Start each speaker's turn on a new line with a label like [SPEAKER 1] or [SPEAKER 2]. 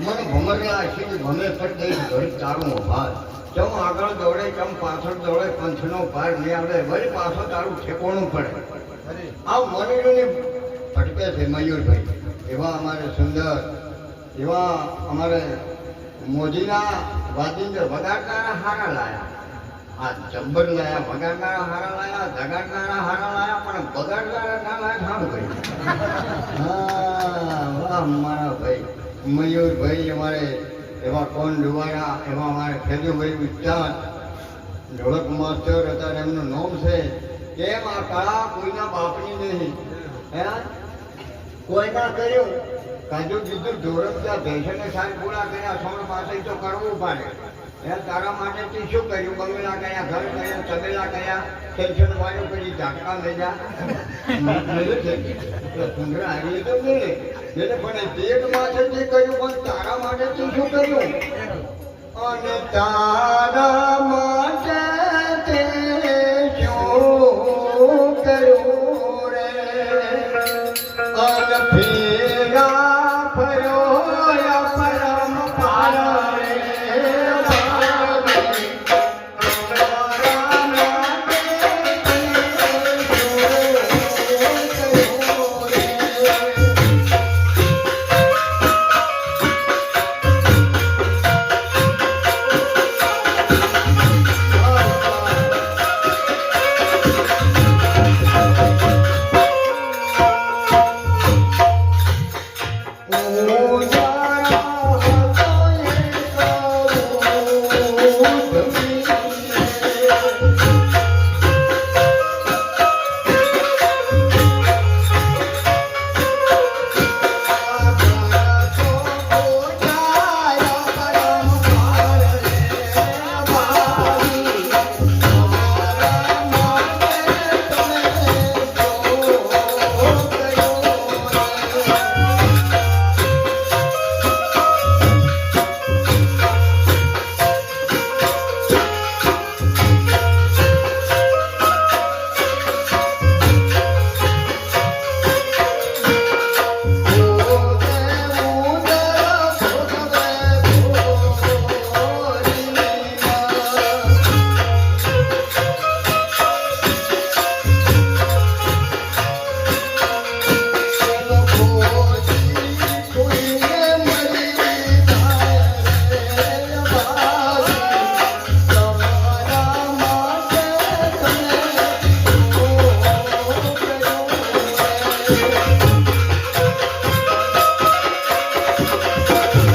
[SPEAKER 1] મને ભમરિયા આશી ભમે પડ દઈ ઘડી તારું ભાત ચમ આગળ દોડે ચમ પાછળ દોડે પંથનો પાર નહીં આવે વળી પાછળ તારું ઠેકોણું પડે આ મયુરને ભટકે છે મયુરભાઈ એવા અમારે સુંદર એવા અમારે મોજીના વાજિંદર વગાડનારા હારા લાયા આ જબ્બર લાયા વગાડનારા હારા લાયા જગાડનારા હારા લાયા પણ બગાડનારા ના લાયા ઠામ ભાઈ હા વાહ મારા ભાઈ મયુરભાઈ અમારે એવા કોણ ડુવાયા એવા અમારે ખેજુભાઈ વિચાર ઢોળક માસ્ટર હતા એમનું નામ છે કેમ આ કળા કોઈના બાપની નહીં હે કોઈના કર્યું કાજુ કીધું ઢોળક ત્યાં ભેંસને સારી પૂરા કર્યા સોળ પાસે તો કરવું પડે એ તારા માટે તું શું કર્યું બંગલા કયા ઘર કયા તબેલા કયા ટેન્શન વાળું કરી ઝાટકા લઈ જા કુંડરા હારી તો મળે એટલે પણ પેટ માટે તે કર્યું પણ તારા માટે તું શું કર્યું અને તારા